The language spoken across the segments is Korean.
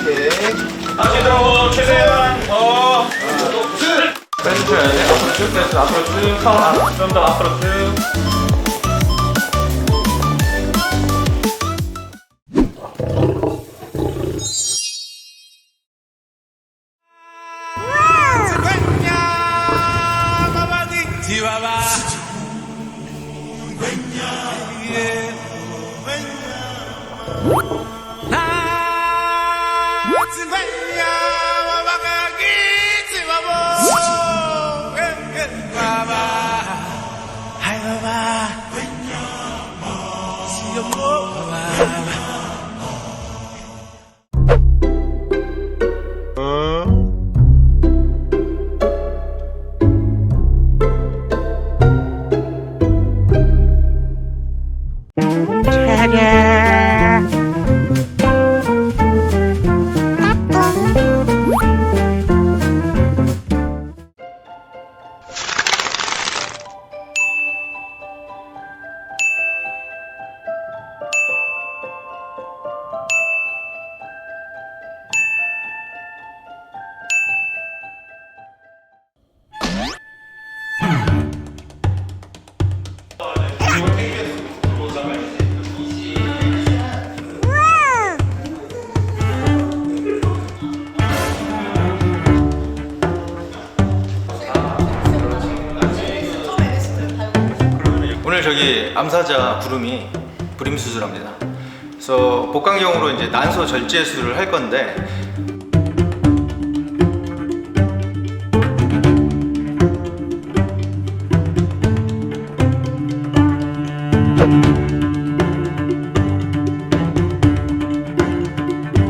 오케이. 다시 들어오고 최대한 더 빼주셔야 돼요. 앞으로 쭉 빼주세요. 앞으로 쭉 좀 더 앞으로 쭉. 오늘 저기 암사자 부름이 불임 수술합니다. 그래서 복강경으로 이제 난소 절제술을 할 건데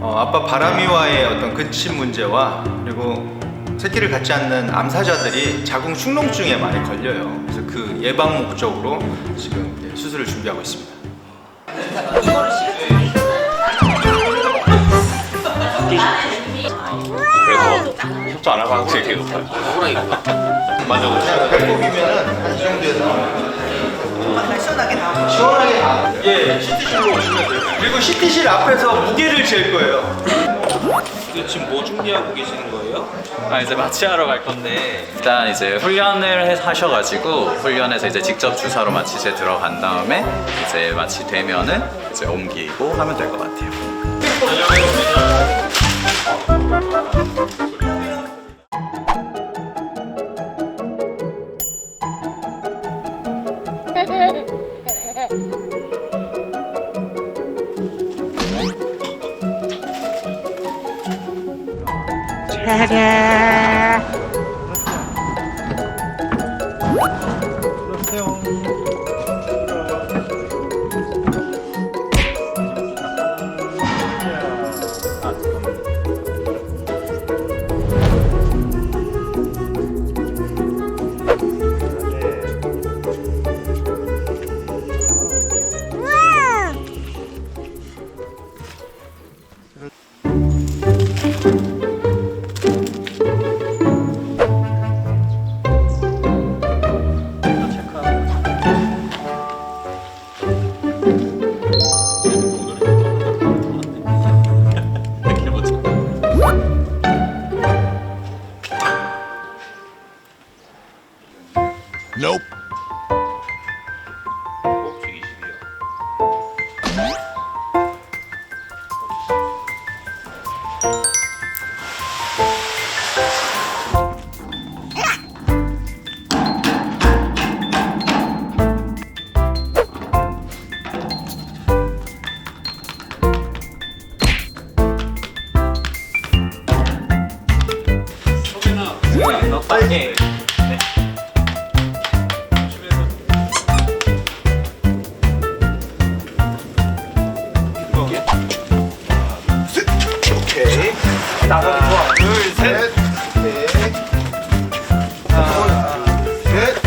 아빠 바람이와의 어떤 근침 문제와 그리고 새끼를 갖지 않는 암사자들이 자궁 축농증에 많이 걸려요. 그래서 그 예방 목적으로 지금 수술을 준비하고 있습니다. 그래서 협조 안 하고 항상 이렇게 높아요. 호랑이구나. 맞아. 배꼽이면은 한 이 정도에서 시원하게 나와. 시원하게 예, CT실로 오시면 돼요. 그리고 CT실 앞에서 무게를 잴 거예요. 지금 뭐 준비하고 계시는 거예요? 이제 마취하러 갈 건데 일단 이제 훈련을 하셔가지고 훈련에서 이제 직접 주사로 마취제 들어간 다음에 이제 마취되면은 이제 옮기고 하면 될 것 같아요. Nope. 빨리. 오케이. 나가기 좋아. 둘, 셋. 오케이. 하나, 셋.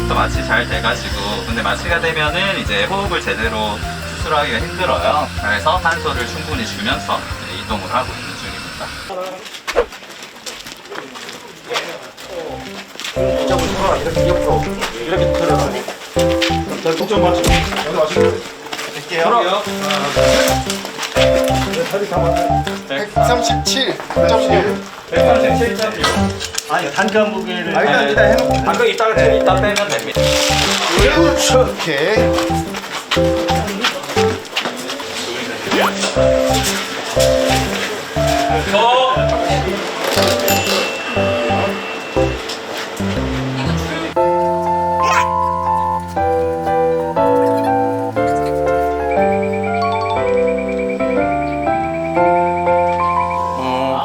또 마취 잘 돼가지고 근데 마취가 되면은 이제 호흡을 제대로 수술하기가 힘들어요. 그래서 산소를 충분히 주면서 이제 이동을 하고 있는 중입니다. 이렇게 옆으로 이렇게 들어가. 자, 9점 맞추고. 볼게요. 137.1. 137.1. 아니 단감 무게를 일단 해놓고. 방금 이따 빼면 됩니다. 이렇게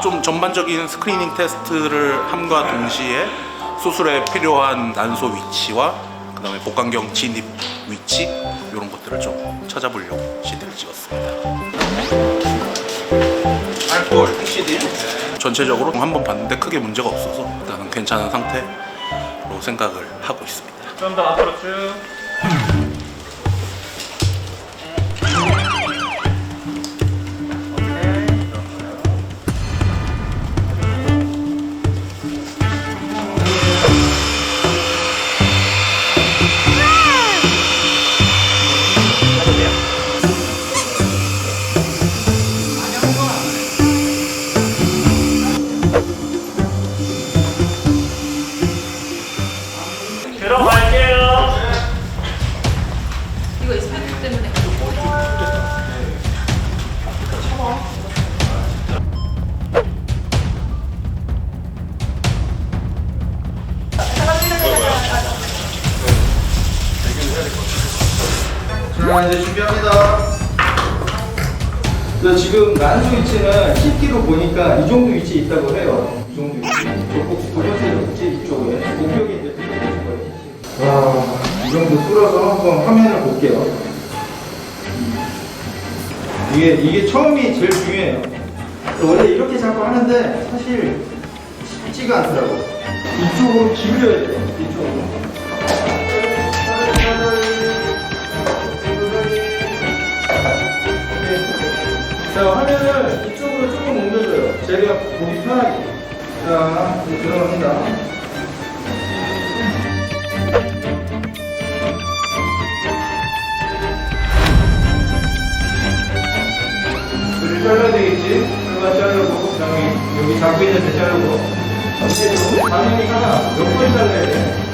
좀 전반적인 스크리닝 테스트를 함과 동시에 수술에 필요한 난소 위치와 그다음에 복강경 진입 위치 이런 것들을 좀 찾아보려고 CD를 찍었습니다. 알코올 CD. 전체적으로 한번 봤는데 크게 문제가 없어서 일단은 괜찮은 상태로 생각을 하고 있습니다. 좀 더 앞으로 쭉. 들어갈게요. 이거 에스펙트 때문에. 자, 이제 준비합니다. 지금 난소 위치는 CT로 보니까 이 정도 위치에 있다고 해요. 이 정도 위치. 꼭 보여주세요. 이쪽에. 목격이 이제 뚫어주실 거예요. 와, 이 정도 뚫어서 한번 화면을 볼게요. 이게 처음이 제일 중요해요. 원래 이렇게 자꾸 하는데 사실 쉽지가 않더라고. 이쪽으로 기울여야 돼요. 이쪽으로. 자, 화면을 이쪽으로 조금 옮겨줘요. 제가 보기 편하게. 자, 이제 들어갑니다. 줄을 잘라야 되겠지? 줄만 자르고, 그 다음에 여기 잡고 있는 데 자르고. 이제 당연히가 몇 번 잘라야 돼?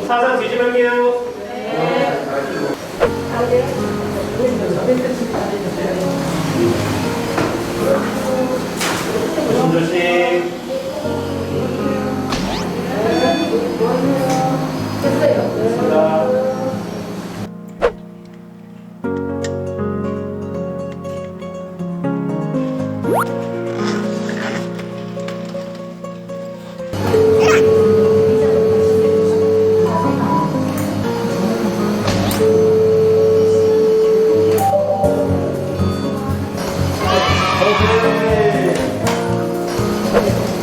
사선 뒤집을게요. 조심조심. 됐습니다.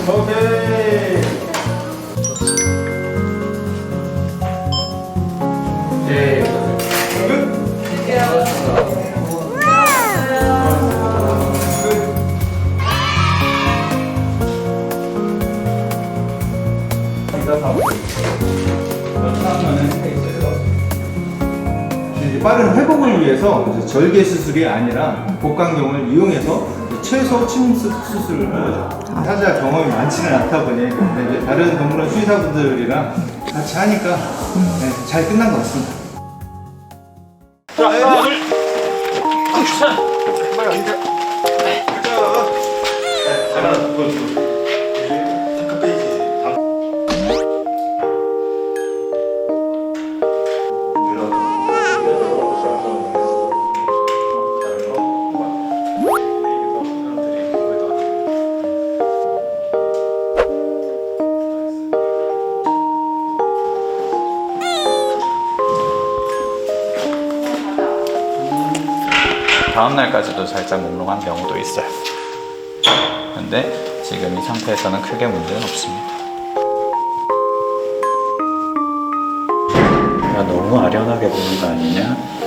오케이. 네. 빠른 회복을 위해서 이제 절개 수술이 아니라 복강경을 이용해서 최소 침 수술을 하죠. 타자 경험이 많지는 않다 보니 근데 이제 다른 동물원 수의사분들이랑 같이 하니까 네, 잘 끝난 것 같습니다. 자, 하나, 둘. 제가 그 다음 날까지도 살짝 몽롱한 경우도 있어요. 근데 지금 이 상태에서는 크게 문제는 없습니다. 야, 너무 아련하게 보는 거 아니냐?